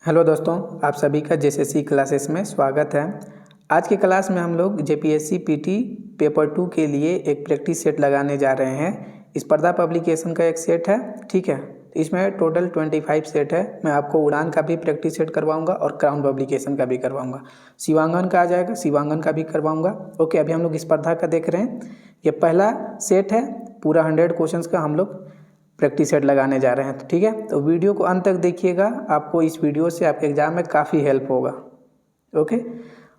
Hello दोस्तों, आप सभी का जेएसएससी क्लासेस में स्वागत है। आज की क्लास में हम लोग जेपीएससी पीटी पेपर 2 के लिए एक प्रैक्टिस सेट लगाने जा रहे हैं। स्पर्धा पब्लिकेशन का एक सेट है, ठीक है। इसमें टोटल 25 सेट है। मैं आपको उड़ान का भी प्रैक्टिस सेट करवाऊंगा और क्राउन पब्लिकेशन का भी करवाऊंगा। शिवांगन का आ जाएगा, शिवांगन का भी करवाऊंगा। ओके, अभी हम लोग स्पर्धा का देख रहे हैं। ये पहला सेट है, पूरा 100 क्वेश्चन का हम लोग प्रैक्टिस सेट लगाने जा रहे हैं, ठीक है। तो वीडियो को अंत तक देखिएगा, आपको इस वीडियो से आपके एग्जाम में काफ़ी हेल्प होगा। ओके,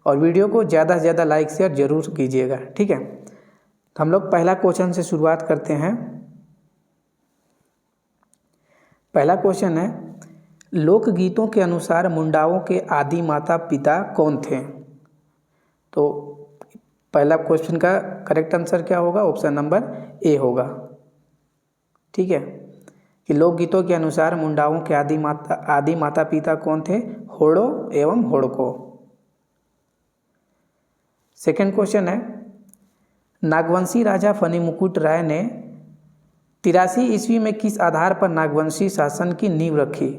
और वीडियो को ज़्यादा से ज़्यादा लाइक शेयर जरूर कीजिएगा, ठीक है। तो हम लोग पहला क्वेश्चन से शुरुआत करते हैं। पहला क्वेश्चन है, लोकगीतों के अनुसार मुंडाओं के आदि माता पिता कौन थे? तो पहला क्वेश्चन का करेक्ट आंसर क्या होगा? ऑप्शन नंबर ए होगा, ठीक है। कि लोकगीतों के अनुसार मुंडाओं के आदि माता पिता कौन थे? होड़ो एवं होड़को। सेकंड क्वेश्चन है, नागवंशी राजा फणिमुकुट राय ने 83 ईस्वी में किस आधार पर नागवंशी शासन की नींव रखी?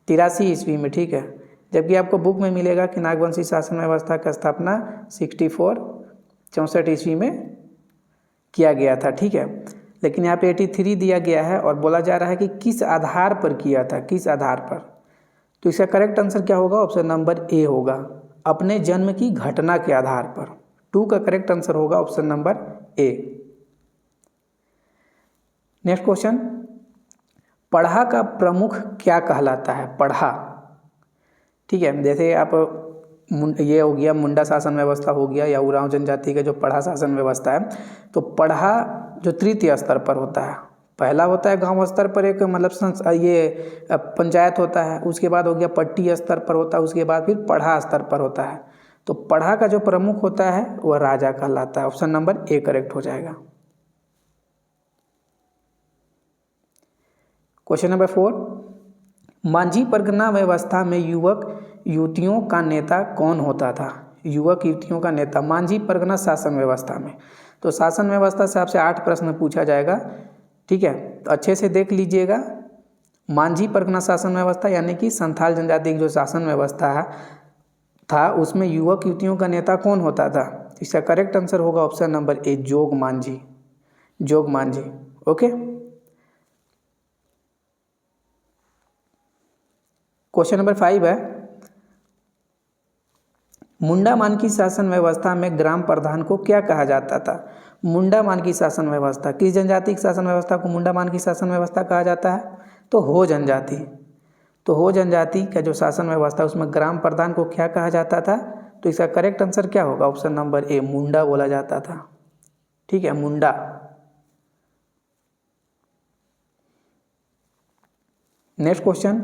83 ईस्वी में, ठीक है। जबकि आपको बुक में मिलेगा कि नागवंशी शासन व्यवस्था का स्थापना 64 ईस्वी में किया गया था, ठीक है। लेकिन यहाँ पे 83 दिया गया है और बोला जा रहा है कि किस आधार पर किया था, किस आधार पर। तो इसका करेक्ट आंसर क्या होगा? ऑप्शन नंबर ए होगा, अपने जन्म की घटना के आधार पर। 2 का करेक्ट आंसर होगा ऑप्शन नंबर ए। नेक्स्ट क्वेश्चन, पढ़ा का प्रमुख क्या कहलाता है? पढ़ा, ठीक है। जैसे आप ये हो गया मुंडा शासन व्यवस्था हो गया या उरांव जनजाति का जो पढ़ा शासन व्यवस्था है, तो पढ़ा जो तृतीय स्तर पर होता है, पहला होता है गांव स्तर पर एक मतलब ये पंचायत होता है, उसके बाद हो गया पट्टी स्तर पर होता है, उसके बाद फिर पढ़ा स्तर पर होता है। तो पढ़ा का जो प्रमुख होता है वह राजा कहलाता है। ऑप्शन नंबर ए करेक्ट हो जाएगा। क्वेश्चन नंबर 4, मांझी परगना व्यवस्था में युवक युवतियों का नेता कौन होता था? युवक युवतियों का नेता मांझी परगना शासन व्यवस्था में। तो शासन व्यवस्था से आपसे 8 प्रश्न पूछा जाएगा, ठीक है। तो अच्छे से देख लीजिएगा। मांझी परगना शासन व्यवस्था यानी कि संथाल जनजाति की जो शासन व्यवस्था था उसमें युवक युवतियों का नेता कौन होता था? इसका करेक्ट आंसर होगा ऑप्शन नंबर ए, जोग मांझी। जोग मांझी, ओके। क्वेश्चन नंबर 5 है, मुंडा मानकी शासन व्यवस्था में ग्राम प्रधान को क्या कहा जाता था? मुंडा मानकी शासन व्यवस्था, किस जनजाति की शासन व्यवस्था को मुंडा मानकी शासन व्यवस्था कहा जाता है? तो हो जनजाति। तो हो जनजाति का जो शासन व्यवस्था उसमें ग्राम प्रधान को क्या कहा जाता था? तो इसका करेक्ट आंसर क्या होगा? ऑप्शन नंबर ए, मुंडा बोला जाता था, ठीक है, मुंडा। नेक्स्ट क्वेश्चन,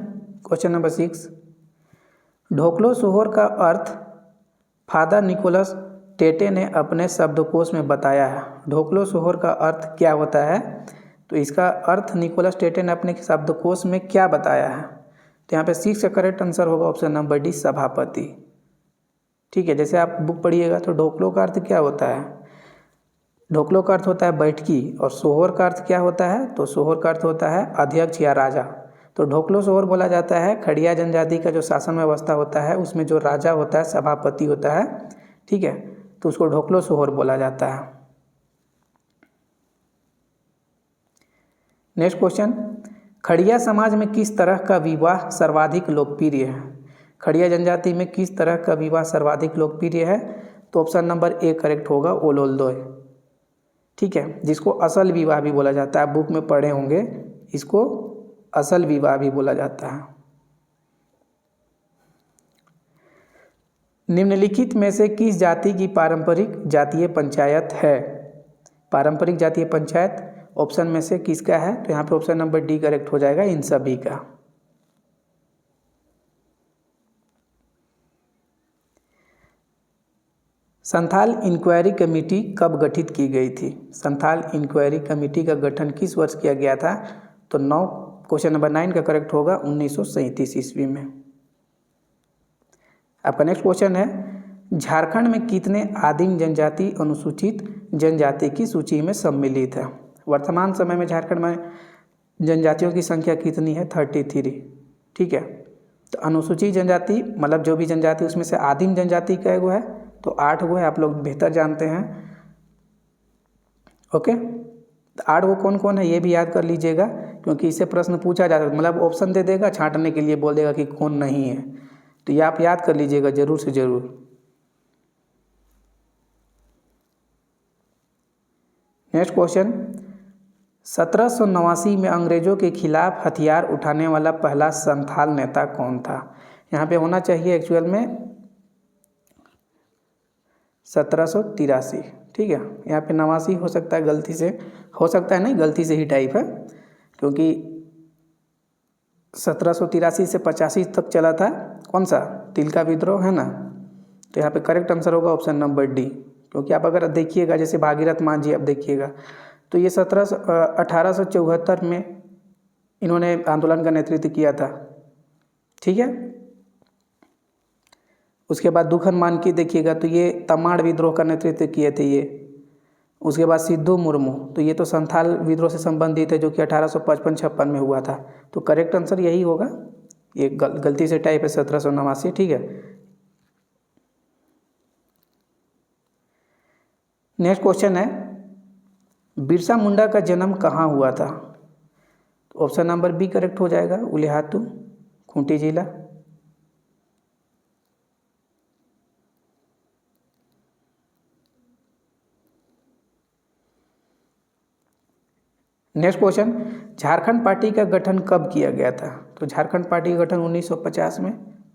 क्वेश्चन नंबर 6, ढोकलो सोहर का अर्थ फादर निकोलस टेटे ने अपने शब्दकोश में बताया है। ढोकलो सोहर का अर्थ क्या होता है? तो इसका अर्थ निकोलस टेटे ने अपने शब्दकोश में क्या बताया है? तो यहाँ पे 6 का करेक्ट आंसर होगा ऑप्शन नंबर डी, सभापति, ठीक है। जैसे आप बुक पढ़िएगा तो ढोकलो का अर्थ क्या होता है? ढोकलो का अर्थ होता है बैठकी, और सोहर का अर्थ क्या होता है? तो सोहर का अर्थ होता है अध्यक्ष या राजा। तो ढोकलो सोहर बोला जाता है खड़िया जनजाति का जो शासन व्यवस्था होता है उसमें जो राजा होता है, सभापति होता है, ठीक है, तो उसको ढोकलो सोहर बोला जाता है। नेक्स्ट क्वेश्चन, खड़िया समाज में किस तरह का विवाह सर्वाधिक लोकप्रिय है? खड़िया जनजाति में किस तरह का विवाह सर्वाधिक लोकप्रिय है? तो ऑप्शन नंबर ए करेक्ट होगा, ओलोल्दोय, ठीक है, जिसको असल विवाह भी बोला जाता है। आप बुक में पढ़े होंगे, इसको असल विवाह भी बोला जाता है। निम्नलिखित में से किस जाति की पारंपरिक जातीय पंचायत है? पारंपरिक जातीय पंचायत ऑप्शन में से किसका है? तो यहाँ पे ऑप्शन नंबर डी करेक्ट हो जाएगा, इन सभी का। संथाल इंक्वायरी कमेटी कब गठित की गई थी? संथाल इंक्वायरी कमेटी का गठन किस वर्ष किया गया था? तो 9, क्वेश्चन नंबर 9 का करेक्ट होगा 1937 ईस्वी में। आपका नेक्स्ट क्वेश्चन है, झारखंड में कितने आदिम जनजाति अनुसूचित जनजाति की सूची में सम्मिलित है? वर्तमान समय में झारखंड में जनजातियों की संख्या कितनी है? 33, ठीक है। तो अनुसूचित जनजाति मतलब जो भी जनजाति उसमें से आदिम जनजाति कै गो है, तो 8 गो है, आप लोग बेहतर जानते हैं। ओके, तो 8 गो कौन कौन है ये भी याद कर लीजिएगा, क्योंकि इससे प्रश्न पूछा जा सकता है, मतलब ऑप्शन दे देगा छांटने के लिए, बोल देगा कि कौन नहीं है, तो ये आप याद कर लीजिएगा जरूर से जरूर। नेक्स्ट क्वेश्चन, 1789 में अंग्रेजों के खिलाफ हथियार उठाने वाला पहला संथाल नेता कौन था? यहाँ पे होना चाहिए एक्चुअल में 1783, ठीक है, यहाँ पे 89 हो सकता है, गलती से हो सकता है, नहीं गलती से ही टाइप है, क्योंकि 1783 से 85 तक चला था, कौन सा, तिलका विद्रोह है ना। तो यहाँ पे करेक्ट आंसर होगा ऑप्शन नंबर डी, क्योंकि आप अगर देखिएगा जैसे भागीरथ मान जी आप देखिएगा, तो ये 1874 में इन्होंने आंदोलन का नेतृत्व किया था, ठीक है। उसके बाद दुखन मान की देखिएगा तो ये तमाड़ विद्रोह का नेतृत्व किए थे ये। उसके बाद सिद्धू मुर्मू, तो ये तो संथाल विद्रोह से संबंधित है जो कि 1855-56 में हुआ था। तो करेक्ट आंसर यही होगा, ये गलती से टाइप है 1789, ठीक है। नेक्स्ट क्वेश्चन है, बिरसा मुंडा का जन्म कहाँ हुआ था? तो ऑप्शन नंबर बी करेक्ट हो जाएगा, उलिहातू, खूंटी जिला। नेक्स्ट क्वेश्चन, झारखंड पार्टी का गठन कब किया गया था? तो झारखंड पार्टी का गठन 1950 में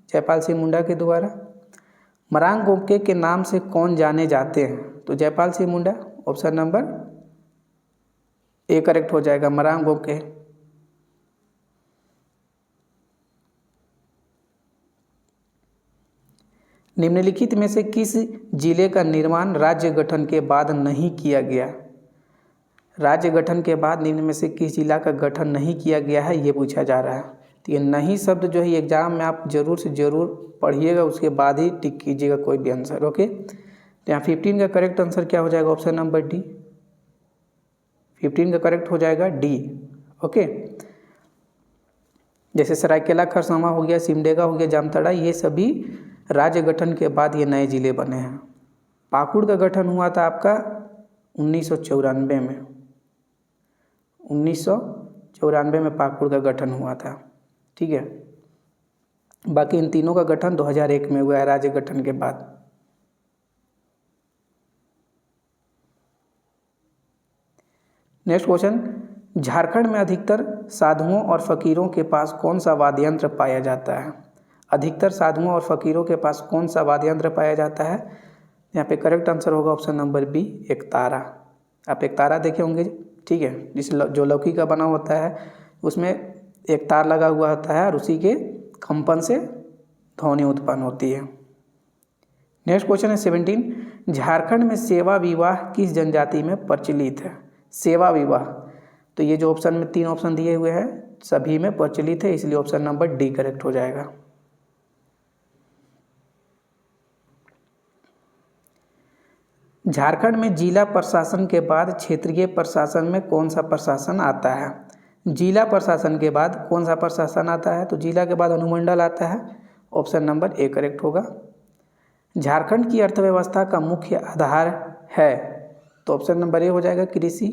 जयपाल सिंह मुंडा के द्वारा। मरांग गोमके के नाम से कौन जाने जाते हैं? तो Jaipal Singh Munda, option number A correct हो जाएगा, मरांग गोमके। निम्नलिखित में से किस जिले का निर्माण राज्य गठन के बाद नहीं किया गया? राज्य गठन के बाद निम्न में से किस जिला का गठन नहीं किया गया है, ये पूछा जा रहा है। तो ये नहीं शब्द जो है एग्जाम में आप जरूर से जरूर पढ़िएगा, उसके बाद ही टिक कीजिएगा कोई भी आंसर। ओके, तो यहाँ 15 का करेक्ट आंसर क्या हो जाएगा? ऑप्शन नंबर डी, 15 का करेक्ट हो जाएगा डी। ओके, जैसे सरायकेला खरसावां हो गया, सिमडेगा हो गया, जामताड़ा, ये सभी राज्य गठन के बाद ये नए जिले बने हैं। पाकुड़ का गठन हुआ था आपका 1994 में, 1994 में पाकुड़ का गठन हुआ था, ठीक है। बाकी इन तीनों का गठन 2001 में हुआ है राज्य गठन के बाद। नेक्स्ट क्वेश्चन, झारखंड में अधिकतर साधुओं और फकीरों के पास कौन सा वाद्य यंत्र पाया जाता है? अधिकतर साधुओं और फकीरों के पास कौन सा वाद्य यंत्र पाया जाता है? यहाँ पे करेक्ट आंसर होगा ऑप्शन नंबर बी, एक तारा। आप एक तारा देखे होंगे, ठीक है, जो लौकी का बना होता है उसमें एक तार लगा हुआ होता है और उसी के कंपन से ध्वनि उत्पन्न होती है। नेक्स्ट क्वेश्चन है 17, झारखंड में सेवा विवाह किस जनजाति में प्रचलित है? सेवा विवाह, तो ये जो ऑप्शन में 3 ऑप्शन दिए हुए हैं सभी में प्रचलित है, इसलिए ऑप्शन नंबर डी करेक्ट हो जाएगा। झारखंड में जिला प्रशासन के बाद क्षेत्रीय प्रशासन में कौन सा प्रशासन आता है? जिला प्रशासन के बाद कौन सा प्रशासन आता है? तो जिला के बाद अनुमंडल आता है, ऑप्शन नंबर ए करेक्ट होगा। झारखंड की अर्थव्यवस्था का मुख्य आधार है, तो ऑप्शन नंबर ए हो जाएगा, कृषि।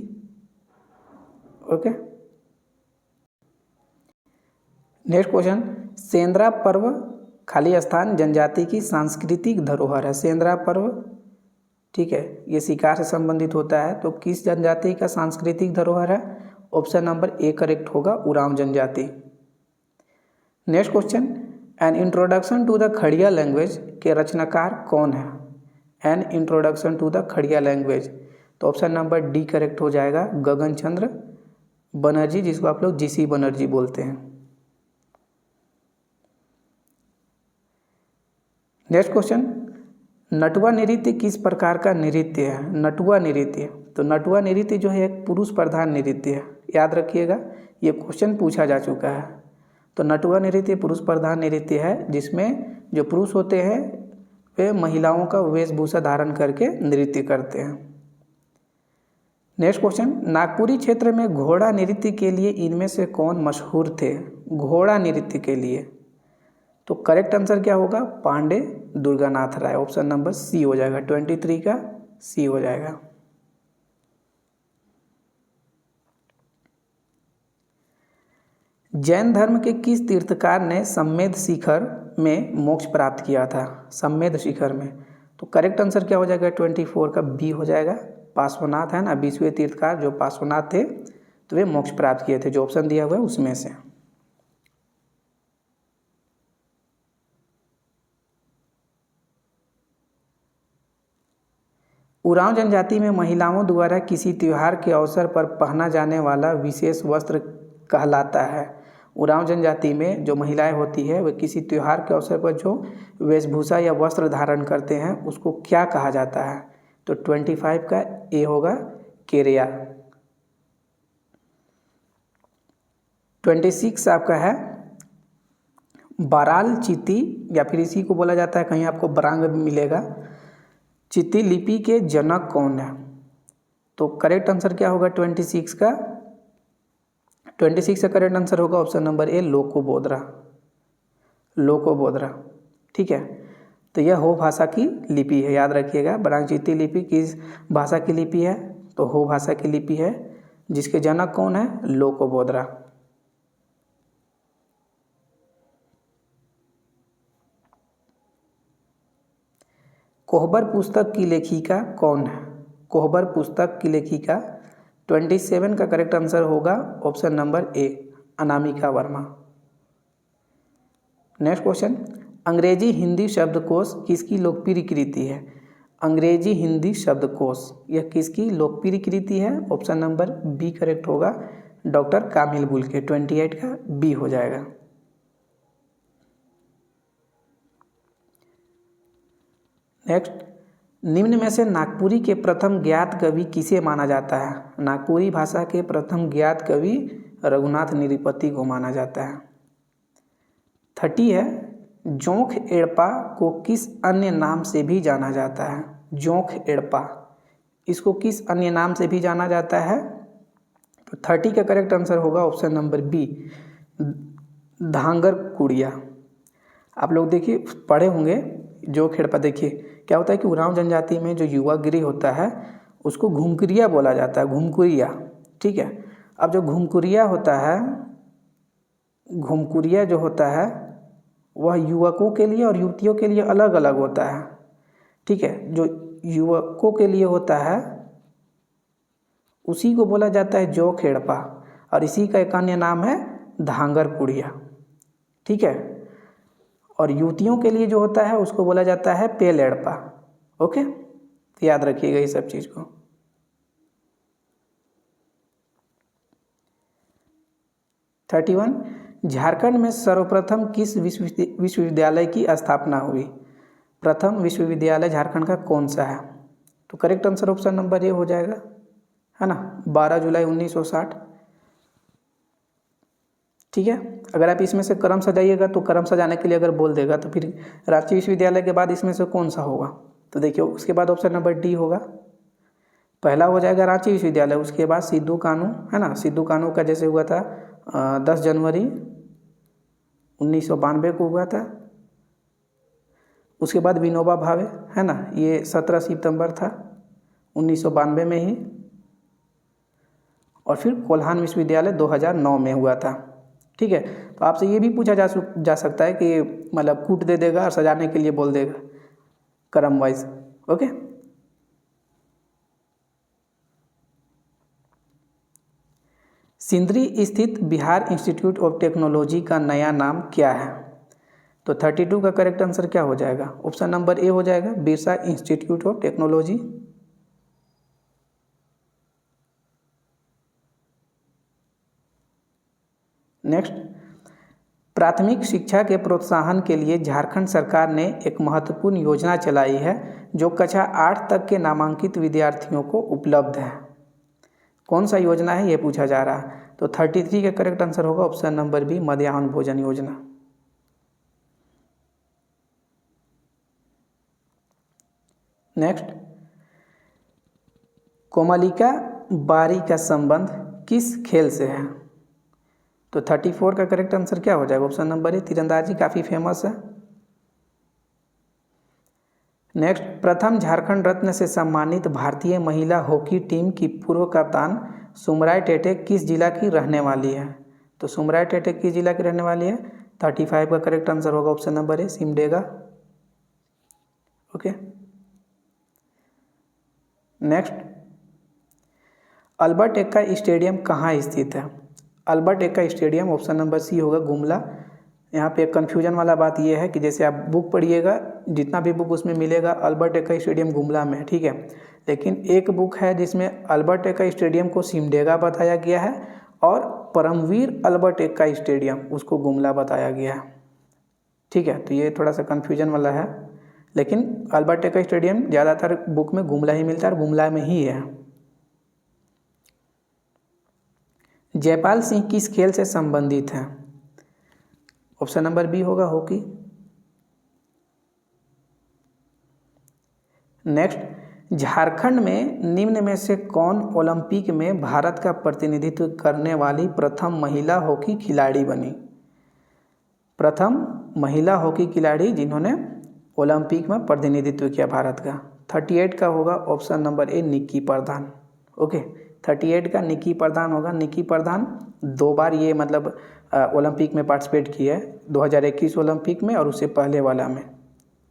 ओके, नेक्स्ट क्वेश्चन, सेंद्रा पर्व खाली स्थान जनजाति की सांस्कृतिक धरोहर है। सेंद्रा पर्व, ठीक है, ये शिकार से संबंधित होता है, तो किस जनजाति का सांस्कृतिक धरोहर है? ऑप्शन नंबर ए करेक्ट होगा, उरांव जनजाति। Next question, an introduction to the Kharia language के रचनाकार कौन है? An introduction to the Kharia language, तो ऑप्शन नंबर डी करेक्ट हो जाएगा, गगन चंद्र बनर्जी, जिसको आप लोग जीसी बनर्जी बोलते हैं। नेक्स्ट क्वेश्चन, नटुआ नृत्य किस प्रकार का नृत्य है? नटुआ नृत्य, तो नटुआ नृत्य जो है एक पुरुष प्रधान नृत्य है, याद रखिएगा, ये क्वेश्चन पूछा जा चुका है। तो नटुआ नृत्य पुरुष प्रधान नृत्य है जिसमें जो पुरुष होते हैं वे महिलाओं का वेशभूषा धारण करके नृत्य करते हैं। नेक्स्ट क्वेश्चन, नागपुरी क्षेत्र में घोड़ा नृत्य के लिए इनमें से कौन मशहूर थे? घोड़ा नृत्य के लिए, तो करेक्ट आंसर क्या होगा? पांडे दुर्गानाथ राय। ऑप्शन नंबर सी हो जाएगा, 23 का सी हो जाएगा। जैन धर्म के किस तीर्थकार ने सम्मेद शिखर में मोक्ष प्राप्त किया था? सम्मेद शिखर में, तो करेक्ट आंसर क्या हो जाएगा? 24 का बी हो जाएगा। पार्श्वनाथ है ना, 20वें तीर्थकार जो पार्श्वनाथ थे, तो वे मोक्ष प्राप्त किए थे। जो ऑप्शन दिया हुआ है उसमें से। उरांव जनजाति में महिलाओं द्वारा किसी त्योहार के अवसर पर पहना जाने वाला विशेष वस्त्र कहलाता है। उरांव जनजाति में जो महिलाएं होती है वे किसी त्योहार के अवसर पर जो वेशभूषा या वस्त्र धारण करते हैं उसको क्या कहा जाता है? तो 25 का ए होगा, केरिया। 26 आपका है बराल चिति, या फिर इसी को बोला जाता है, कहीं आपको बरांग भी मिलेगा। चिति लिपि के जनक कौन है? तो करेक्ट आंसर क्या होगा 26 का? 26 का करेक्ट आंसर होगा ऑप्शन नंबर ए, लोकोबोद्रा। लोकोबोद्रा, ठीक है। तो यह हो भाषा की लिपि है, याद रखिएगा। बरांग चिति लिपि किस भाषा की लिपि है? तो हो भाषा की लिपि है, जिसके जनक कौन है? लोकोबोद्रा। कोहबर पुस्तक की लेखिका कौन है? कोहबर पुस्तक की लेखिका 27 का करेक्ट आंसर होगा ऑप्शन नंबर ए, अनामिका वर्मा। नेक्स्ट क्वेश्चन, अंग्रेजी हिंदी शब्दकोश किसकी लोकप्रिय कृति है? अंग्रेजी हिंदी शब्दकोश यह किसकी लोकप्रिय कृति है? ऑप्शन नंबर बी करेक्ट होगा, डॉक्टर कामिल बुल के। 28 का बी हो जाएगा। नेक्स्ट, निम्न में से नागपुरी के प्रथम ज्ञात कवि किसे माना जाता है? नागपुरी भाषा के प्रथम ज्ञात कवि रघुनाथ निरिपति को माना जाता है। 30 है, जोंक एड़पा को किस अन्य नाम से भी जाना जाता है? जोंक एड़पा, इसको किस अन्य नाम से भी जाना जाता है? तो 30 का करेक्ट आंसर होगा ऑप्शन नंबर बी, धांगर कुड़िया। आप लोग देखिए पढ़े होंगे जोंक एड़पा। देखिए क्या होता है कि उरांव जनजाति में जो युवा गिरी होता है उसको घुमकुरिया बोला जाता है, घुमकुरिया, ठीक है। अब जो घुमकुरिया होता है, घुमकुरिया जो होता है वह युवकों के लिए और युवतियों के लिए अलग अलग होता है, ठीक है। जो युवकों के लिए होता है उसी को बोला जाता है जोंक एड़पा, और इसी का एक अन्य नाम है धांगर कुड़िया, ठीक है। और युवतियों के लिए जो होता है उसको बोला जाता है पेल एड़पा। ओके, तो याद रखिएगा ये सब चीज़ को। थर्टी वन, झारखंड में सर्वप्रथम किस विश्वविद्यालय की स्थापना हुई? प्रथम विश्वविद्यालय झारखंड का कौन सा है? तो करेक्ट आंसर ऑप्शन नंबर ए हो जाएगा, है ना, 12 जुलाई 1960, ठीक है। अगर आप इसमें से क्रम सजाइएगा तो क्रम सजाने के लिए अगर बोल देगा तो फिर रांची विश्वविद्यालय के बाद इसमें से कौन सा होगा? तो देखिए उसके बाद ऑप्शन नंबर डी होगा। पहला हो जाएगा रांची विश्वविद्यालय, उसके बाद सिद्धू कानू, है ना। सिद्धू कानू का जैसे हुआ था 10 जनवरी 1992 को हुआ था। उसके बाद विनोबा भावे, है ना, ये 17 सितंबर था 1992 में ही। और फिर कोल्हान विश्वविद्यालय 2009 में हुआ था, ठीक है। तो आपसे ये भी पूछा जा सकता है कि मतलब कूट दे देगा और सजाने के लिए बोल देगा क्रम वाइज। ओके, सिंदरी स्थित बिहार इंस्टीट्यूट ऑफ टेक्नोलॉजी का नया नाम क्या है? तो 32 का करेक्ट आंसर क्या हो जाएगा? ऑप्शन नंबर ए हो जाएगा, Birsa institute of technology. Next, प्राथमिक शिक्षा के प्रोत्साहन के लिए झारखंड सरकार ने एक महत्वपूर्ण योजना चलाई है जो कक्षा 8 तक के नामांकित विद्यार्थियों को उपलब्ध है। कौन सा योजना है ये पूछा जा रहा है। तो 33 का करेक्ट आंसर होगा ऑप्शन नंबर बी, मध्याह्न भोजन योजना। नेक्स्ट, कोमलिका बारी का संबंध किस खेल से है? तो 34 का करेक्ट आंसर क्या हो जाएगा? ऑप्शन नंबर ए, तीरंदाजी काफ़ी फेमस है। नेक्स्ट, प्रथम झारखंड रत्न से सम्मानित भारतीय महिला हॉकी टीम की पूर्व कप्तान सुमराय टेटे किस जिला की रहने वाली है? तो सुमराय टेटे किस जिला की रहने वाली है? 35 का करेक्ट आंसर होगा option number A, Simdega. Okay. Next, Albert Ekka stadium कहाँ स्थित है? Albert Ekka stadium option number C होगा, गुमला। यहाँ पे कन्फ्यूजन वाला बात यह है कि जैसे आप बुक पढ़िएगा, जितना भी बुक उसमें मिलेगा अल्बर्ट एक्का स्टेडियम गुमला में है, ठीक है। लेकिन एक बुक है जिसमें अल्बर्ट एक्का स्टेडियम को सिमडेगा बताया गया है और परमवीर अल्बर्ट एक्का स्टेडियम उसको गुमला बताया गया है, ठीक है। तो ये थोड़ा सा कन्फ्यूजन वाला है, लेकिन अल्बर्ट एक्का स्टेडियम ज़्यादातर बुक में गुमला ही मिलता है और गुमला में ही है। जयपाल सिंह किस खेल से संबंधित हैं? ऑप्शन नंबर बी होगा, हॉकी। नेक्स्ट, झारखंड में निम्न में से कौन ओलंपिक में भारत का प्रतिनिधित्व करने वाली प्रथम महिला हॉकी खिलाड़ी बनी? प्रथम महिला हॉकी खिलाड़ी जिन्होंने ओलंपिक में प्रतिनिधित्व किया भारत का। 38 का होगा ऑप्शन नंबर ए, निक्की प्रधान। ओके, 38 का निक्की प्रधान होगा। निक्की प्रधान 2 बार ये मतलब ओलंपिक में पार्टिसिपेट की है, 2021 ओलंपिक में और उससे पहले वाला में,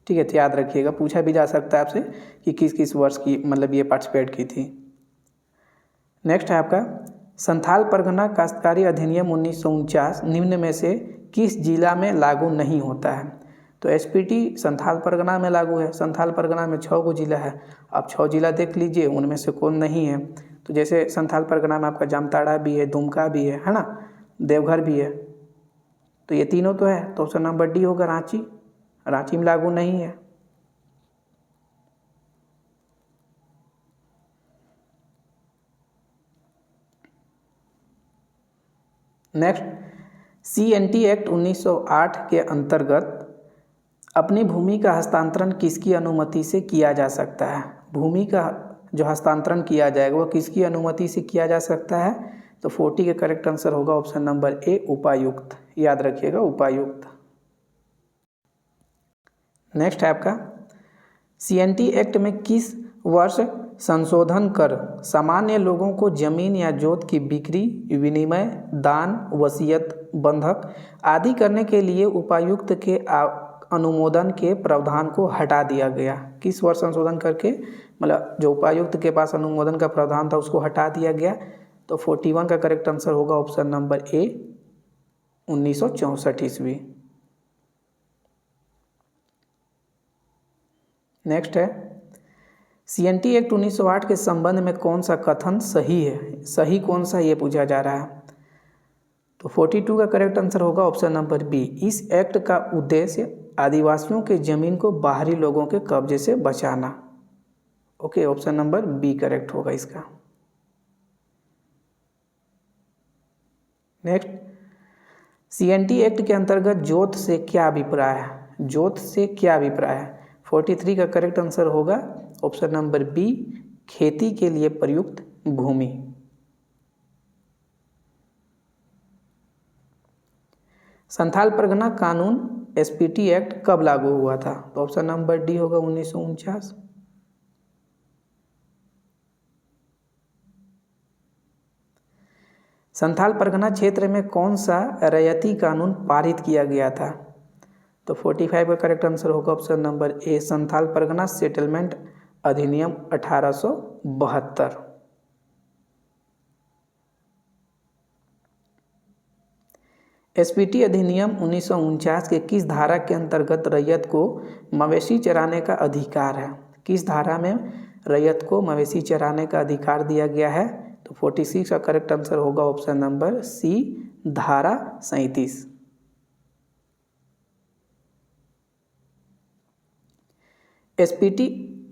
ठीक है। तो याद रखिएगा, पूछा भी जा सकता है आपसे कि किस किस वर्ष की मतलब ये पार्टिसिपेट की थी। नेक्स्ट है आपका, संथाल परगना काश्तकारी अधिनियम 1949 निम्न में से किस जिला में लागू नहीं होता है? तो एसपीटी संथाल परगना में लागू है। संथाल परगना में 6 जिला है। आप 6 जिला देख लीजिए, उनमें से कौन नहीं है। तो जैसे संथाल परगना में आपका जामताड़ा भी है, दुमका भी है ना, देवघर भी है। तो ये तीनों तो है, तो ऑप्शन नंबर डी होगा, रांची। रांची में लागू नहीं है। नेक्स्ट, CNT एक्ट 1908 के अंतर्गत अपनी भूमि का हस्तांतरण किसकी अनुमति से किया जा सकता है? भूमि का जो हस्तांतरण किया जाएगा वो किसकी अनुमति से किया जा सकता है? तो 40 का करेक्ट आंसर होगा ऑप्शन नंबर ए, उपायुक्त। याद रखिएगा, उपायुक्त। नेक्स्ट है आपका, CNT एक्ट में किस वर्ष संशोधन कर सामान्य लोगों को जमीन या जोत की बिक्री, विनिमय, दान, वसीयत, बंधक आदि करने के लिए उपायुक्त के अनुमोदन के प्रावधान को हटा दिया गया? किस वर्ष संशोधन करके मतलब जो उपायुक्त के पास अनुमोदन का प्रावधान था उसको हटा दिया गया? तो 41 का करेक्ट आंसर होगा ऑप्शन नंबर ए, 1964 ईस्वी। नेक्स्ट है, CNT एक्ट 1908 के संबंध में कौन सा कथन सही है? सही कौन सा ये पूछा जा रहा है। तो 42 का करेक्ट आंसर होगा ऑप्शन नंबर बी, इस एक्ट का उद्देश्य आदिवासियों के जमीन को बाहरी लोगों के कब्जे से बचाना। Okay, option number B correct होगा इसका। नेक्स्ट, CNT एक्ट के अंतर्गत जोत से क्या अभिप्राय है? जोत से क्या अभिप्राय है? 43 का करेक्ट आंसर होगा ऑप्शन नंबर बी, खेती के लिए प्रयुक्त भूमि। संथाल परगना कानून SPT एक्ट कब लागू हुआ था? तो ऑप्शन नंबर डी होगा 1949। संथाल परगना क्षेत्र में कौन सा रैयती कानून पारित किया गया था? तो 45 का करेक्ट आंसर होगा ऑप्शन नंबर ए, संथाल परगना सेटलमेंट अधिनियम 1872। SPT अधिनियम 1949 के किस धारा के अंतर्गत रैयत को मवेशी चराने का अधिकार है? किस धारा में रैयत को मवेशी चराने का अधिकार दिया गया है? तो 46 का करेक्ट आंसर होगा ऑप्शन नंबर सी, धारा 37। SPT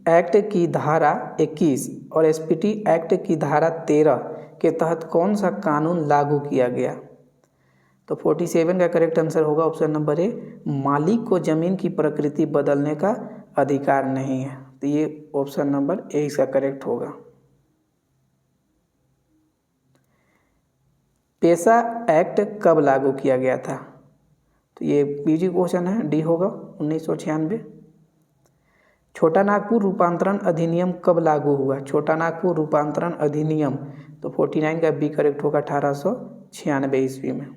एक्ट की धारा 21 और SPT एक्ट की धारा 13 के तहत कौन सा कानून लागू किया गया? तो 47 का करेक्ट आंसर होगा ऑप्शन नंबर ए, मालिक को जमीन की प्रकृति बदलने का अधिकार नहीं है। तो ये ऑप्शन नंबर ए इसका करेक्ट होगा। पेशा एक्ट कब लागू किया गया था? तो ये पीजी क्वेश्चन है, डी होगा 1996। छोटा नागपुर रूपांतरण अधिनियम कब लागू हुआ? छोटा नागपुर रूपांतरण अधिनियम, तो 49 का बी करेक्ट होगा 1896 ईस्वी में।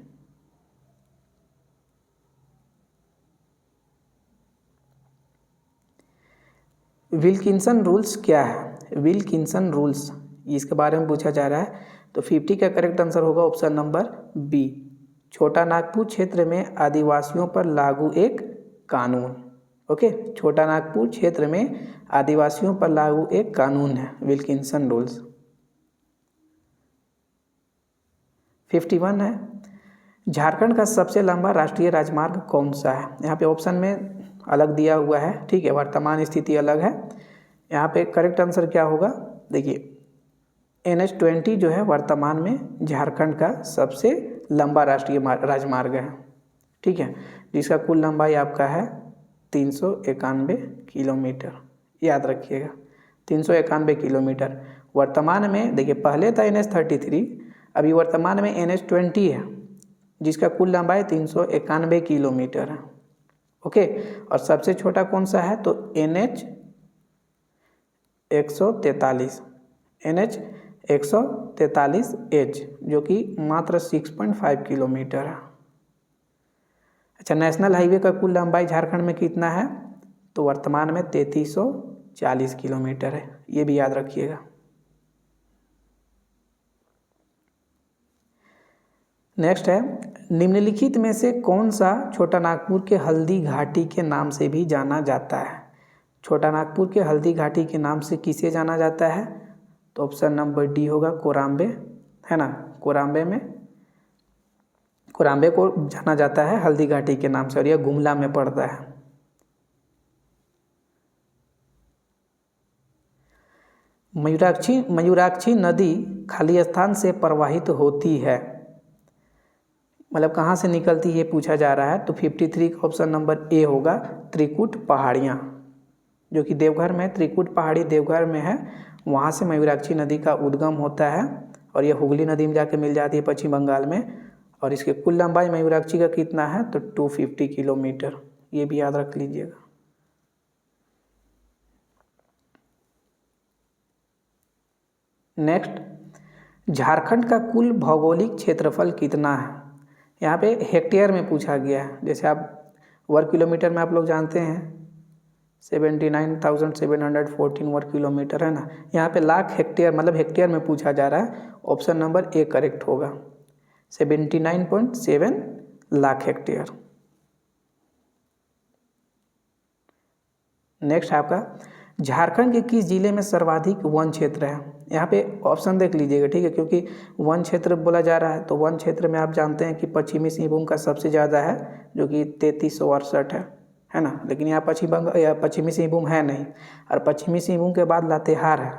विल्किंसन रूल्स क्या है? विल्किंसन रूल्स, इसके बारे में पूछा जा रहा है। तो 50 का करेक्ट आंसर होगा ऑप्शन नंबर बी, छोटा नागपुर क्षेत्र में आदिवासियों पर लागू एक कानून। ओके, छोटा नागपुर क्षेत्र में आदिवासियों पर लागू एक कानून है विल्किंसन रूल्स। 51 है, झारखंड का सबसे लंबा राष्ट्रीय राजमार्ग कौन सा है? यहाँ पे ऑप्शन में अलग दिया हुआ है, ठीक है, वर्तमान स्थिति अलग है। यहाँ पे करेक्ट आंसर क्या होगा? देखिए NH-20 जो है वर्तमान में झारखंड का सबसे लंबा राष्ट्रीय राजमार्ग है, ठीक है, जिसका कुल लंबाई आपका है 391 किलोमीटर, याद रखिएगा 391 किलोमीटर। वर्तमान में देखिए पहले था NH-33, अभी वर्तमान में NH-20 है जिसका कुल लंबाई 391 किलोमीटर है। ओके, और सबसे छोटा कौन सा है? तो NH-143, NH-143H जो कि मात्र 6.5 किलोमीटर है। अच्छा, नेशनल हाईवे का कुल लंबाई झारखंड में कितना है? तो वर्तमान में 3340 किलोमीटर है, ये भी याद रखिएगा। नेक्स्ट है, निम्नलिखित में से कौन सा छोटा नागपुर के हल्दी घाटी के नाम से भी जाना जाता है? छोटा नागपुर के हल्दी घाटी के नाम से किसे जाना जाता है? तो ऑप्शन नंबर डी होगा कोराम्बे, है ना, कोराम्बे को जाना जाता है हल्दी घाटी के नाम से, और यह गुमला में पड़ता है। मयूराक्षी नदी खाली स्थान से प्रवाहित होती है, मतलब कहाँ से निकलती है पूछा जा रहा है। तो 53 का ऑप्शन नंबर ए होगा त्रिकुट पहाड़ियाँ, जो कि देवघर में, त्रिकुट पहाड़ी देवघर में है, वहाँ से मयूराक्षी नदी का उद्गम होता है और ये हुगली नदी में जाके मिल जाती है पश्चिम बंगाल में। और इसके कुल लंबाई मयूराक्षी का कितना है? तो 250 किलोमीटर, ये भी याद रख लीजिएगा। नेक्स्ट, झारखंड का कुल भौगोलिक क्षेत्रफल कितना है? यहाँ पे हेक्टेयर में पूछा गया है, जैसे आप वर्ग किलोमीटर में आप लोग जानते हैं 79,714 वर्ग किलोमीटर है ना, यहाँ पे लाख हेक्टेयर मतलब हेक्टेयर में पूछा जा रहा है। ऑप्शन नंबर ए करेक्ट होगा, 79.7 लाख हेक्टेयर। नेक्स्ट आपका, झारखंड के किस जिले में सर्वाधिक वन क्षेत्र है? यहाँ पे ऑप्शन देख लीजिएगा, ठीक है, क्योंकि वन क्षेत्र बोला जा रहा है। तो वन क्षेत्र में आप जानते हैं कि पश्चिमी सिंहभूम का सबसे ज़्यादा है जो कि 3368 है ना, लेकिन यहाँ पश्चिमी सिंहभूम है नहीं, और पश्चिमी सिंहभूम के बाद लातेहार है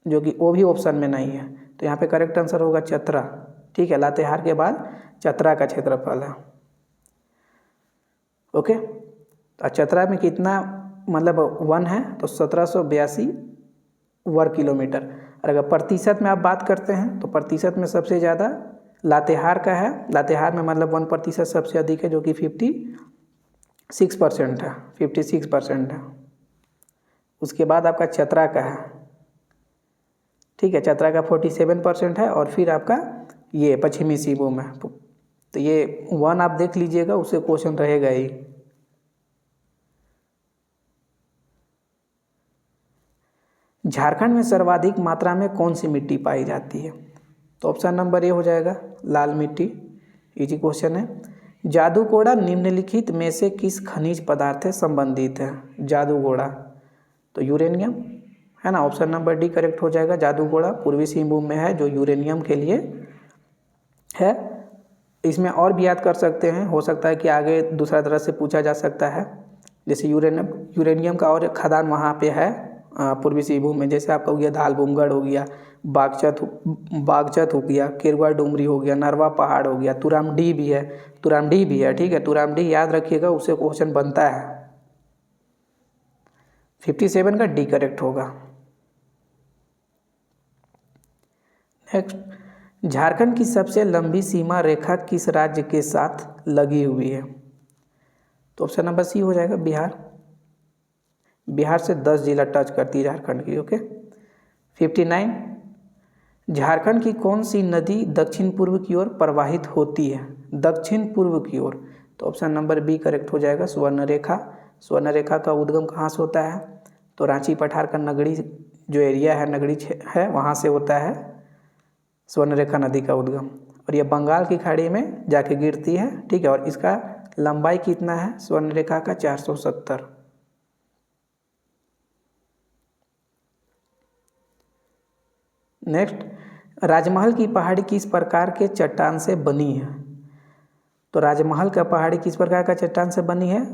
जो कि वो भी ऑप्शन में नहीं है। तो यहाँ पे करेक्ट आंसर होगा चतरा, ठीक है, लातेहार के बाद चतरा का क्षेत्रफल है। ओके, तो चतरा में कितना मतलब वन है? तो 1782 वर्ग किलोमीटर। और अगर प्रतिशत में आप बात करते हैं तो प्रतिशत में सबसे ज़्यादा लातेहार का है, लातेहार में मतलब 1% सबसे अधिक है जो कि 56% है, 56% है। उसके बाद आपका चतरा का है, ठीक है, चतरा का 47% है, और फिर आपका ये पश्चिमी सिंहभूम है। तो ये वन आप देख लीजिएगा, उससे क्वेश्चन रहेगा ही। झारखंड में सर्वाधिक मात्रा में कौन सी मिट्टी पाई जाती है? तो ऑप्शन नंबर ए हो जाएगा लाल मिट्टी, इजी क्वेश्चन है। जादूगोड़ा निम्नलिखित में से किस खनिज पदार्थ से संबंधित है? जादूगोड़ा, तो यूरेनियम है ना, ऑप्शन नंबर डी करेक्ट हो जाएगा। जादूगोड़ा पूर्वी सिंहभूम में है जो यूरेनियम के लिए है। इसमें और भी याद कर सकते हैं, हो सकता है कि आगे दूसरा तरह से पूछा जा सकता है, जैसे यूरेनियम का और खदान वहाँ पे है पूर्वी सिंहभूम में, जैसे आपका हो गया धालबुमगढ़ हो गया, बागचत हो गया, केरवा डुमरी हो गया, नरवा पहाड़ हो गया, तुरामडीह भी है, ठीक है, तुरामडीह याद रखिएगा, उससे क्वेश्चन बनता है। 57 का डी करेक्ट होगा। नेक्स्ट, झारखंड की सबसे लंबी सीमा रेखा किस राज्य के साथ लगी हुई है? तो ऑप्शन नंबर सी हो जाएगा बिहार। बिहार से 10 जिला टच करती है झारखंड की। ओके। 59, झारखंड की कौन सी नदी दक्षिण पूर्व की ओर प्रवाहित होती है? दक्षिण पूर्व की ओर। तो ऑप्शन नंबर बी करेक्ट हो जाएगा, स्वर्णरेखा। स्वर्णरेखा का उद्गम कहाँ से होता है? तो रांची पठार का नगरी जो एरिया है, नगरी है, वहाँ से होता है स्वर्णरेखा नदी का उद्गम। और यह बंगाल की खाड़ी में जाके गिरती है। ठीक है। और इसका लंबाई कितना है स्वर्णरेखा का? 470। नेक्स्ट, राजमहल की पहाड़ी किस प्रकार के चट्टान से बनी है? तो राजमहल का पहाड़ी किस प्रकार का चट्टान से बनी है?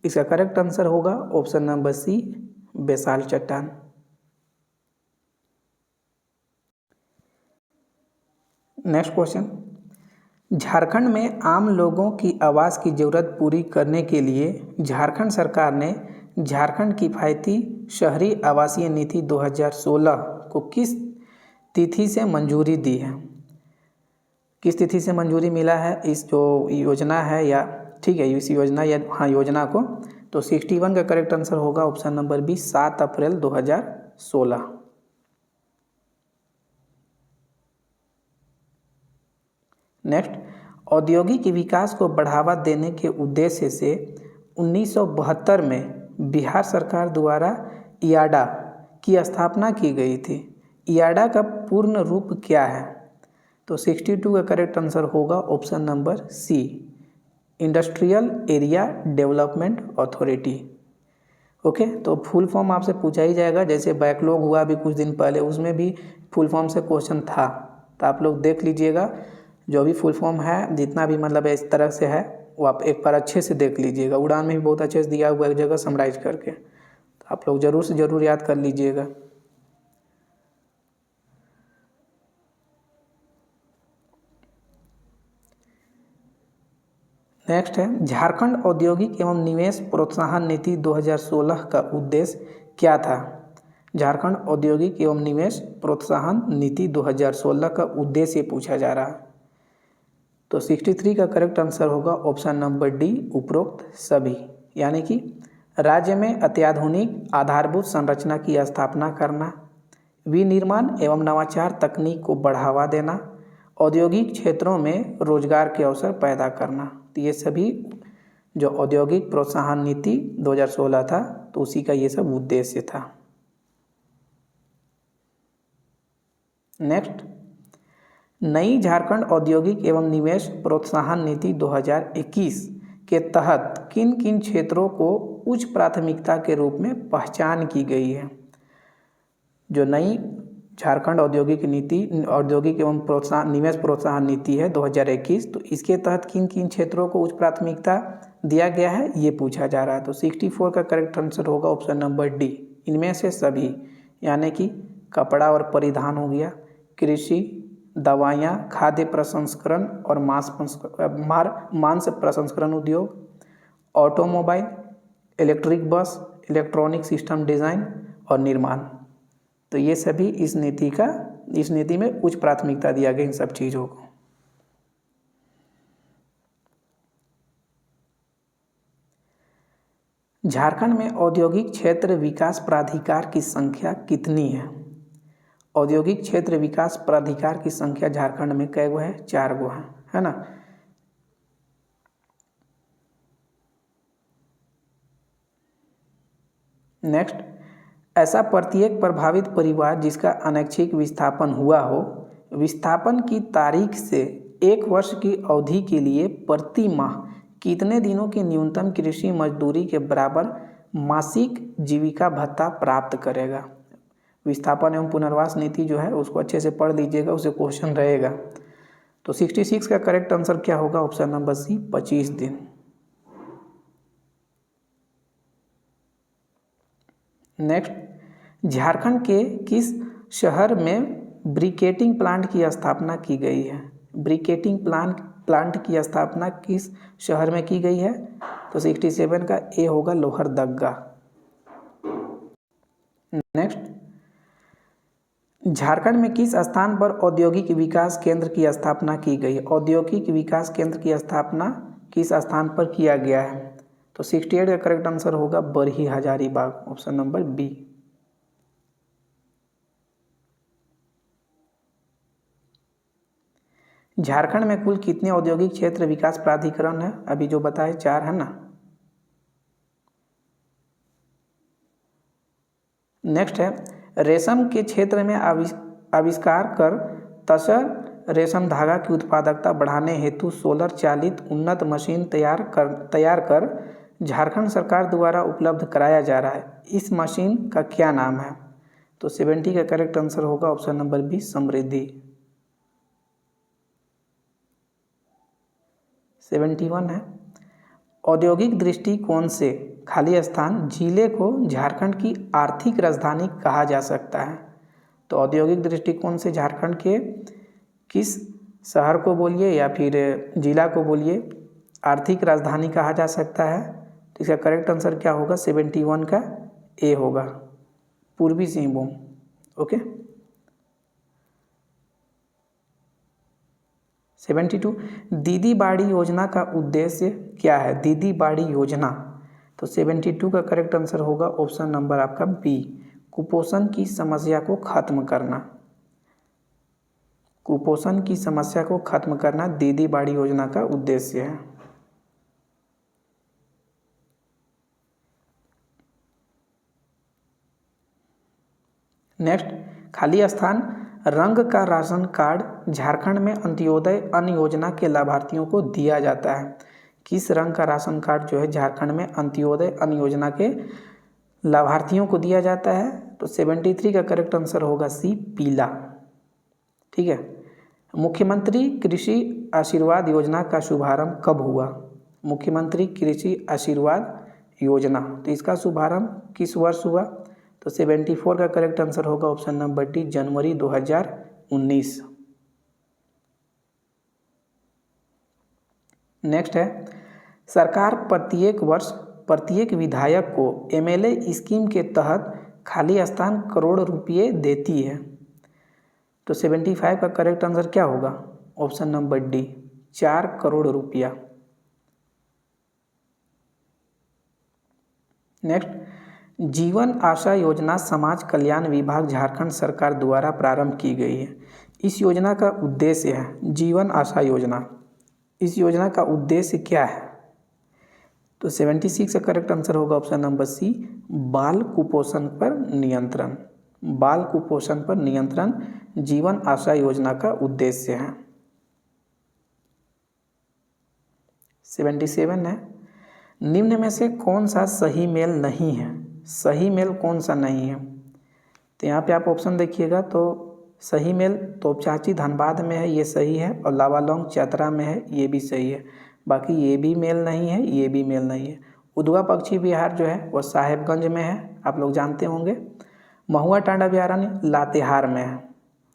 इसका करेक्ट आंसर होगा ऑप्शन नंबर सी, बेसाल्ट चट्टान। नेक्स्ट क्वेश्चन, झारखंड में आम लोगों की आवाज़ की ज़रूरत पूरी करने के लिए झारखंड सरकार ने झारखंड किफ़ायती शहरी आवासीय नीति 2016 को किस तिथि से मंजूरी दी है? किस तिथि से मंजूरी मिला है इस जो योजना है, या ठीक है इस योजना या हाँ योजना को? तो 61 का करेक्ट आंसर होगा ऑप्शन नंबर बी, 7 अप्रैल 2016। नेक्स्ट, औद्योगिक विकास को बढ़ावा देने के उद्देश्य से 1972 में बिहार सरकार द्वारा इयाडा की स्थापना की गई थी। इयाडा का पूर्ण रूप क्या है? तो 62 का करेक्ट आंसर होगा option number C, industrial area development authority. Okay. तो फुल फॉर्म आपसे पूछा ही जाएगा, जैसे बैकलॉग हुआ अभी कुछ दिन पहले, उसमें भी फुल फॉर्म से क्वेश्चन था, तो आप लोग देख लीजिएगा। जो भी फुल फॉर्म है जितना भी मतलब इस तरह से है वो आप एक बार अच्छे से देख लीजिएगा। उड़ान में भी बहुत अच्छे से दिया हुआ है एक जगह समराइज करके, तो आप लोग ज़रूर से ज़रूर याद कर लीजिएगा। नेक्स्ट है, झारखंड औद्योगिक एवं निवेश प्रोत्साहन नीति 2016 का उद्देश्य क्या था? झारखंड औद्योगिक एवं निवेश प्रोत्साहन नीति 2016 का उद्देश्य पूछा जा रहा है। तो 63 का करेक्ट आंसर होगा ऑप्शन नंबर डी, उपरोक्त सभी। यानी कि राज्य में अत्याधुनिक आधारभूत संरचना की स्थापना करना, विनिर्माण एवं नवाचार तकनीक को बढ़ावा देना, औद्योगिक क्षेत्रों में रोजगार के अवसर पैदा करना। तो ये सभी जो औद्योगिक प्रोत्साहन नीति 2016 था, तो उसी का ये सब उद्देश्य था। नेक्स्ट, नई झारखंड औद्योगिक एवं निवेश प्रोत्साहन नीति 2021 के तहत किन किन क्षेत्रों को उच्च प्राथमिकता के रूप में पहचान की गई है? जो नई झारखंड औद्योगिक एवं निवेश प्रोत्साहन नीति है 2021, तो इसके तहत किन किन क्षेत्रों को उच्च प्राथमिकता दिया गया है ये पूछा जा रहा है। तो 64 का करेक्ट आंसर होगा ऑप्शन नंबर डी, इनमें से सभी। यानी कि कपड़ा और परिधान हो गया, कृषि, दवाइयाँ, खाद्य प्रसंस्करण और मांस प्रसंस्करण उद्योग, automobile, electric bus, electronic system design और निर्माण। तो ये सभी इस नीति में उच्च प्राथमिकता दिया गया इन सब चीज़ों को। झारखंड में औद्योगिक क्षेत्र विकास प्राधिकार की संख्या कितनी है? औद्योगिक क्षेत्र विकास प्राधिकार की संख्या झारखंड में कै गो है? 4 गो है ना। नेक्स्ट, ऐसा प्रत्येक प्रभावित परिवार जिसका अनैच्छिक विस्थापन हुआ हो, विस्थापन की तारीख से 1 वर्ष की अवधि के लिए प्रति माह कितने दिनों की न्यूनतम कृषि मजदूरी के बराबर मासिक जीविका भत्ता प्राप्त करेगा? विस्थापन एवं पुनर्वास नीति जो है उसको अच्छे से पढ़ लीजिएगा, उससे क्वेश्चन रहेगा। तो 66 का करेक्ट आंसर क्या होगा? ऑप्शन नंबर सी, 25 दिन। नेक्स्ट, झारखंड के किस शहर में ब्रिकेटिंग प्लांट की स्थापना की गई है? ब्रिकेटिंग प्लांट की स्थापना किस शहर में की गई है? तो 67 का ए होगा, लोहरदगा। नेक्स्ट, झारखंड में किस स्थान पर औद्योगिक विकास केंद्र की स्थापना की गई? औद्योगिक विकास केंद्र की स्थापना किस स्थान पर किया गया है? तो 68 का करेक्ट आंसर होगा Barhi Hazaribagh, option number B. Jharkhand में कुल कितने औद्योगिक क्षेत्र विकास प्राधिकरण है? अभी जो बताए 4 है ना। नेक्स्ट है, रेशम के क्षेत्र में आविष्कार कर तसर रेशम धागा की उत्पादकता बढ़ाने हेतु सोलर चालित उन्नत मशीन तैयार कर झारखंड सरकार द्वारा उपलब्ध कराया जा रहा है। इस मशीन का क्या नाम है? तो 70 का करेक्ट आंसर होगा ऑप्शन नंबर बी, समृद्धि। 71 है, औद्योगिक दृष्टिकोण से खाली स्थान जिले को झारखंड की आर्थिक राजधानी कहा जा सकता है। तो औद्योगिक दृष्टिकोण से झारखंड के किस शहर को बोलिए या फिर जिला को बोलिए आर्थिक राजधानी कहा जा सकता है? तो इसका करेक्ट आंसर क्या होगा? 71 का ए होगा, पूर्वी सिंहभूम। ओके। 72, दीदी बाड़ी योजना का उद्देश्य क्या है? दीदी बाड़ी योजना, तो 72 का करेक्ट आंसर होगा ऑप्शन नंबर आपका बी, कुपोषण की समस्या को खत्म करना। कुपोषण की समस्या को खत्म करना दीदी बाड़ी योजना का उद्देश्य है। नेक्स्ट, खाली स्थान, रंग का राशन कार्ड झारखंड में अंत्योदय अन्न योजना के लाभार्थियों को दिया जाता है। किस रंग का राशन कार्ड जो है झारखंड में अंत्योदय अन्न योजना के लाभार्थियों को दिया जाता है? तो 73 का करेक्ट आंसर होगा सी, पीला। ठीक है। मुख्यमंत्री कृषि आशीर्वाद योजना का शुभारंभ कब हुआ? मुख्यमंत्री कृषि आशीर्वाद योजना, तो इसका शुभारंभ किस वर्ष हुआ? तो 74 का करेक्ट आंसर होगा ऑप्शन नंबर डी, जनवरी 2019। नेक्स्ट है, सरकार प्रत्येक वर्ष प्रत्येक विधायक को एमएलए स्कीम के तहत खाली स्थान करोड़ रुपये देती है। तो 75 का करेक्ट आंसर क्या होगा? ऑप्शन नंबर डी, 4 करोड़ रुपया। नेक्स्ट, जीवन आशा योजना समाज कल्याण विभाग झारखंड सरकार द्वारा प्रारंभ की गई है। इस योजना का उद्देश्य है, जीवन आशा योजना, इस योजना का उद्देश्य क्या है? तो 76 का करेक्ट आंसर होगा ऑप्शन नंबर सी, बाल कुपोषण पर नियंत्रण। बाल कुपोषण पर नियंत्रण जीवन आशा योजना का उद्देश्य है। 77 है, निम्न में से कौन सा सही मेल नहीं है? सही मेल कौन सा नहीं है? तो यहाँ पे आप ऑप्शन देखिएगा तो सही मेल तोपचाची धनबाद में है, ये सही है, और लावालौंग चतरा में है, ये भी सही है। बाकी ये भी मेल नहीं है, ये भी मेल नहीं है। उदवा पक्षी विहार जो है वो साहेबगंज में है, आप लोग जानते होंगे। महुआ टांड अभयारण्य लातेहार में है।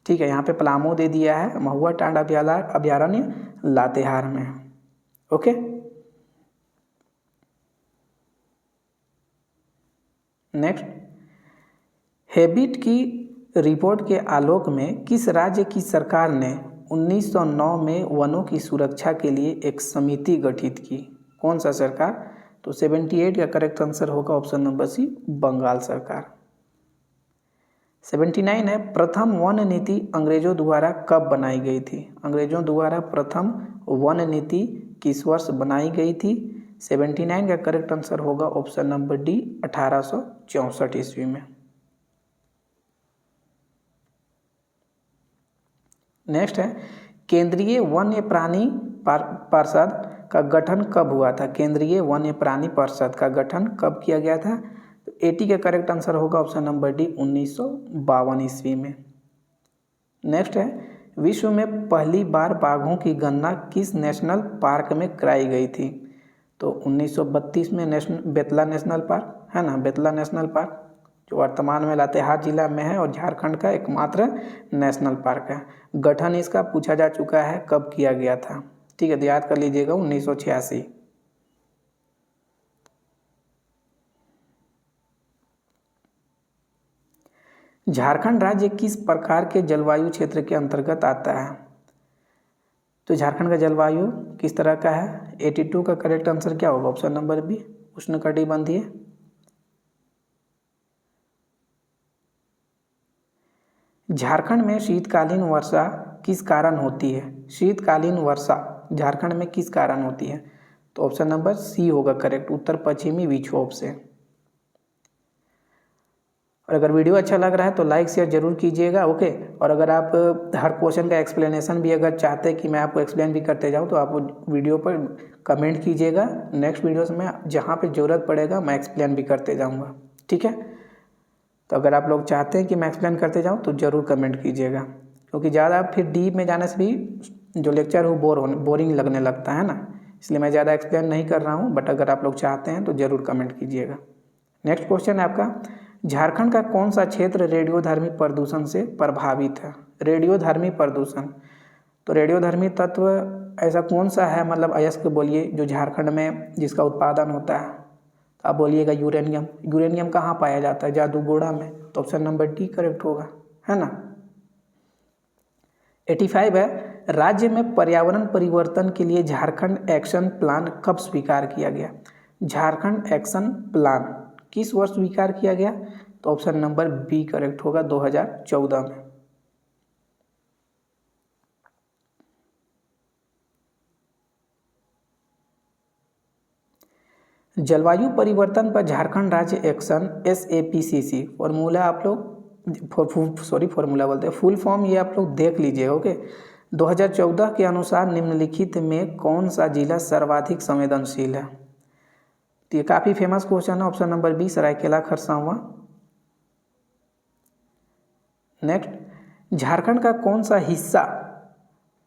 ठीक है, यहाँ पे पलामू दे दिया है, महुआ टांड अभयारण्य लातेहार में है। ओके। नेक्स्ट, हैबिट की रिपोर्ट के आलोक में किस राज्य की सरकार ने 1909 में वनों की सुरक्षा के लिए एक समिति गठित की? कौन सा सरकार? तो 78 का करेक्ट आंसर होगा ऑप्शन नंबर सी, बंगाल सरकार। 79 है, प्रथम वन नीति अंग्रेजों द्वारा कब बनाई गई थी? अंग्रेजों द्वारा प्रथम वन नीति किस वर्ष बनाई गई थी? 79 का करेक्ट आंसर होगा ऑप्शन नंबर डी, 1864 ईस्वी में। नेक्स्ट है, केंद्रीय वन्य प्राणी परिषद का गठन कब हुआ था? केंद्रीय वन्य प्राणी परिषद का गठन कब किया गया था? तो 80 का करेक्ट आंसर होगा ऑप्शन नंबर डी, 1952 ईस्वी में। नेक्स्ट है, विश्व में पहली बार बाघों की गणना किस नेशनल पार्क में कराई गई थी? तो 1932 में बेतला नेशनल पार्क है ना, बेतला नेशनल पार्क जो वर्तमान में लातेहार जिला में है और झारखंड का एकमात्र नेशनल पार्क है। गठन इसका पूछा जा चुका है, कब किया गया था? ठीक है, तो याद कर लीजिएगा 1986। झारखंड राज्य किस प्रकार के जलवायु क्षेत्र के अंतर्गत आता है? तो झारखंड का जलवायु किस तरह का है? 82 का करेक्ट आंसर क्या होगा? ऑप्शन नंबर बी, उष्णकटिबंधीय। झारखंड में शीतकालीन वर्षा किस कारण होती है? शीतकालीन वर्षा झारखंड में किस कारण होती है? तो ऑप्शन नंबर सी होगा करेक्ट, उत्तर पश्चिमी विक्षोभ से। और अगर वीडियो अच्छा लग रहा है तो लाइक शेयर जरूर कीजिएगा, ओके। और अगर आप हर क्वेश्चन का एक्सप्लेनेशन भी अगर चाहते हैं कि मैं आपको एक्सप्लेन भी करते जाऊं तो आप वीडियो पर कमेंट कीजिएगा। नेक्स्ट वीडियोस में जहां पे ज़रूरत पड़ेगा मैं एक्सप्लेन भी करते जाऊंगा, ठीक है। तो अगर आप लोग चाहते हैं कि मैं एक्सप्लेन करते जाऊँ तो ज़रूर कमेंट कीजिएगा, क्योंकि ज़्यादा फिर डीप में जाने से भी जो लेक्चर हो बोरिंग लगने लगता है ना, इसलिए मैं ज़्यादा एक्सप्लेन नहीं कर रहा हूँ। बट अगर आप लोग चाहते हैं तो ज़रूर कमेंट कीजिएगा। नेक्स्ट क्वेश्चन है आपका, झारखंड का कौन सा क्षेत्र रेडियोधर्मी प्रदूषण से प्रभावित है? रेडियोधर्मी प्रदूषण, तो रेडियोधर्मी तत्व ऐसा कौन सा है, मतलब अयस्क बोलिए, जो झारखंड में जिसका उत्पादन होता है? आप बोलिएगा यूरेनियम। यूरेनियम कहाँ पाया जाता है? जादूगोड़ा में। तो ऑप्शन नंबर डी करेक्ट होगा, है ना। 85 है, राज्य में पर्यावरण परिवर्तन के लिए झारखंड एक्शन प्लान कब स्वीकार किया गया? झारखंड एक्शन प्लान किस वर्ष स्वीकार किया गया? तो ऑप्शन नंबर बी करेक्ट होगा, 2014 में। जलवायु परिवर्तन पर झारखंड राज्य एक्शन SAPCC फॉर्मूला आप लोग फॉर्मूला बोलते हैं, फुल फॉर्म ये आप लोग देख लीजिएगा, ओके। 2014 के अनुसार निम्नलिखित में कौन सा जिला सर्वाधिक संवेदनशील है? तो ये काफ़ी फेमस क्वेश्चन है। Option number B Seraikela Kharsawan. Next, Jharkhand का कौन सा हिस्सा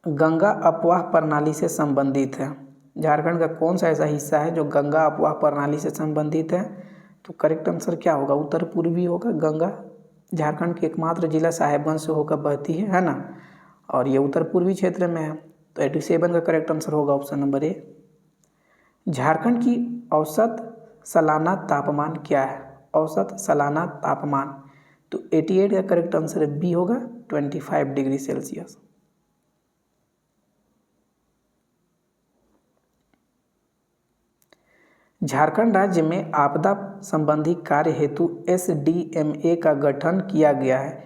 गंगा अपवाह प्रणाली से संबंधित है? झारखंड का कौन सा ऐसा हिस्सा है जो गंगा अपवाह प्रणाली से संबंधित है? तो करेक्ट आंसर क्या होगा? उत्तर पूर्वी होगा। गंगा झारखंड के एकमात्र जिला साहेबगंज से होकर बहती है ना, और ये उत्तर पूर्वी क्षेत्र में है। तो 87 का करेक्ट आंसर होगा ऑप्शन नंबर ए। झारखंड की औसत सालाना तापमान क्या है? औसत सालाना तापमान, तो 88 का करेक्ट आंसर बी होगा, 25 डिग्री सेल्सियस। झारखंड राज्य में आपदा संबंधी कार्य हेतु SDMA का गठन किया गया है।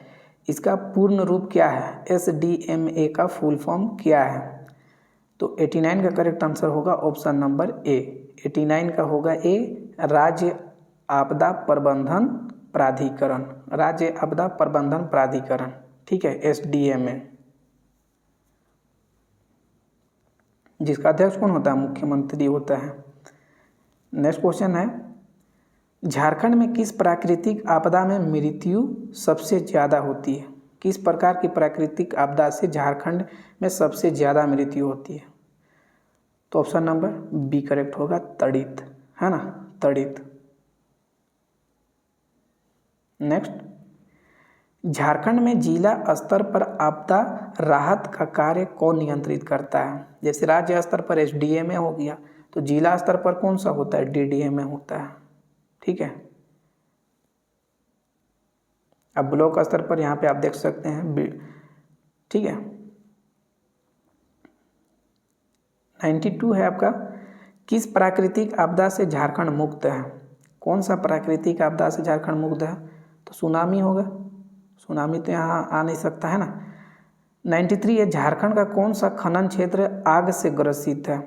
इसका पूर्ण रूप क्या है? SDMA का फुल फॉर्म क्या है? तो 89 का करेक्ट आंसर होगा ऑप्शन नंबर ए। 89 का होगा ए, राज्य आपदा प्रबंधन प्राधिकरण। राज्य आपदा प्रबंधन प्राधिकरण, ठीक है, SDMA, जिसका अध्यक्ष कौन होता है? मुख्यमंत्री होता है। नेक्स्ट क्वेश्चन है, झारखंड में किस प्राकृतिक आपदा में मृत्यु सबसे ज़्यादा होती है? किस प्रकार की प्राकृतिक आपदा से झारखंड में सबसे ज़्यादा मृत्यु होती है? तो ऑप्शन नंबर बी करेक्ट होगा, तड़ित, है ना, तड़ित। नेक्स्ट, झारखंड में जिला स्तर पर आपदा राहत का कार्य कौन नियंत्रित करता है? जैसे राज्य स्तर पर SDMA हो गया, तो जिला स्तर पर कौन सा होता है? DDMA होता है, ठीक है। अब ब्लॉक स्तर पर यहाँ पे आप देख सकते हैं, ठीक है। 92 है आपका, किस प्राकृतिक आपदा से झारखंड मुक्त है? कौन सा प्राकृतिक आपदा से झारखंड मुक्त है? तो सुनामी होगा। सुनामी तो यहाँ आ नहीं सकता, है ना। 93 है, झारखंड का कौन सा खनन क्षेत्र आग से ग्रसित है?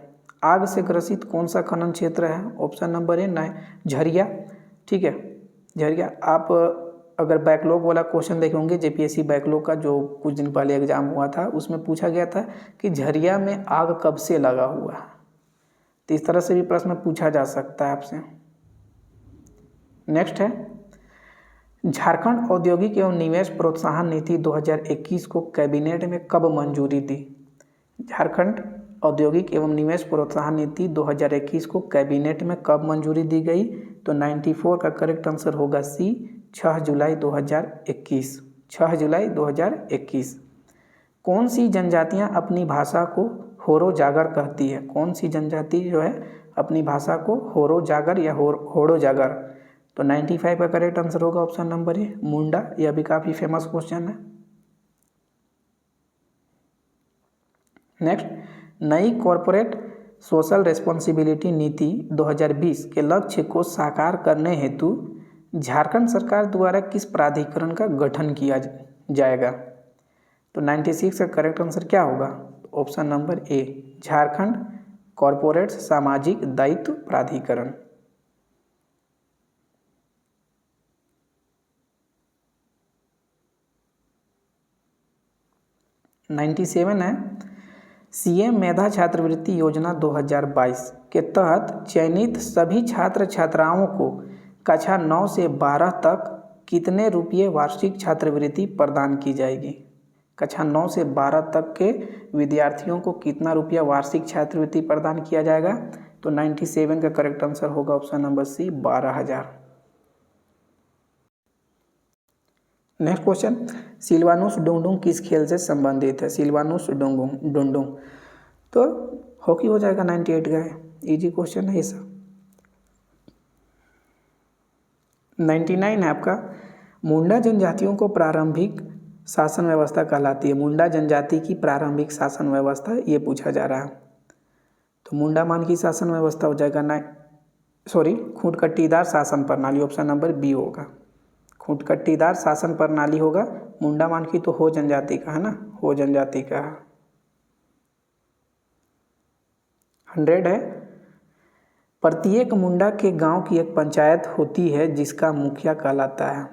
आग से ग्रसित कौन सा खनन क्षेत्र है? ऑप्शन नंबर ए झरिया, ठीक है, झरिया। आप अगर बैकलॉग वाला क्वेश्चन देखे होंगे, JPSC बैकलॉग का जो कुछ दिन पहले एग्जाम हुआ था, उसमें पूछा गया था कि झरिया में आग कब से लगा हुआ है। तो इस तरह से भी प्रश्न पूछा जा सकता है आपसे। नेक्स्ट है, झारखंड औद्योगिक एवं निवेश प्रोत्साहन नीति 2021 को कैबिनेट में कब मंजूरी दी? झारखंड औद्योगिक एवं निवेश प्रोत्साहन नीति 2021 को कैबिनेट में कब मंजूरी दी गई? तो 94 का करेक्ट आंसर होगा सी, 6 जुलाई 2021। 6 जुलाई 2021। कौन सी जनजातियां अपनी भाषा को होरो जागर कहती है? कौन सी जनजाति जो है अपनी भाषा को होरो जागर या होड़ो जागर? तो 95 का करेक्ट आंसर होगा ऑप्शन नंबर ए मुंडा। यह भी काफ़ी फेमस क्वेश्चन है। नेक्स्ट, नई कॉरपोरेट सोशल रिस्पॉन्सिबिलिटी नीति 2020 के लक्ष्य को साकार करने हेतु झारखंड सरकार द्वारा किस प्राधिकरण का गठन किया जाएगा? तो 96 का करेक्ट आंसर क्या होगा? ऑप्शन नंबर ए झारखंड कॉरपोरेट सामाजिक दायित्व प्राधिकरण। नाइन्टी सेवन है, सीएम मेधा छात्रवृत्ति योजना 2022 के तहत चयनित सभी छात्र छात्राओं को कक्षा 9 से 12 तक कितने रुपये वार्षिक छात्रवृत्ति प्रदान की जाएगी? कक्षा 9 से 12 तक के विद्यार्थियों को कितना रुपया वार्षिक छात्रवृत्ति प्रदान किया जाएगा? तो 97 का करेक्ट आंसर होगा option number C 12,000। Next question, Silvanus Dungdung किस खेल से संबंधित है? सिलवानुस डुंगडुंग तो हॉकी हो जाएगा। 98 का है, इजी क्वेश्चन है ये सब। 99 है आपका, मुंडा जनजातियों को प्रारंभिक शासन व्यवस्था कहलाती है। मुंडा जनजाति की प्रारंभिक शासन व्यवस्था ये पूछा जा रहा है। तो मुंडा मान की शासन व्यवस्था हो जाएगा खूंटकट्टीदार शासन प्रणाली, ऑप्शन नंबर बी होगा। खूंटकट्टीदार शासन प्रणाली होगा। मुंडा मान की तो हो जनजाति का है ना, हो जनजाति का है। 100 है, प्रत्येक मुंडा के गांव की एक पंचायत होती है जिसका मुखिया कहलाता है।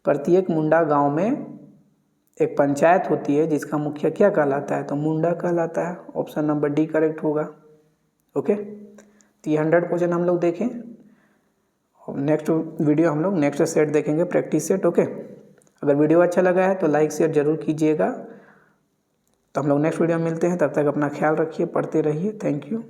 प्रत्येक मुंडा गांव में एक पंचायत होती है जिसका मुखिया क्या कहलाता है? तो मुंडा कहलाता है। ऑप्शन नंबर डी करेक्ट होगा। ओके, तो ये 100 क्वेश्चन हम लोग देखें। नेक्स्ट वीडियो हम लोग नेक्स्ट सेट देखेंगे, प्रैक्टिस सेट। ओके, अगर वीडियो अच्छा लगा है तो लाइक शेयर जरूर कीजिएगा। तो हम लोग नेक्स्ट वीडियो में मिलते हैं, तब तक अपना ख्याल रखिए, पढ़ते रहिए। Thank you.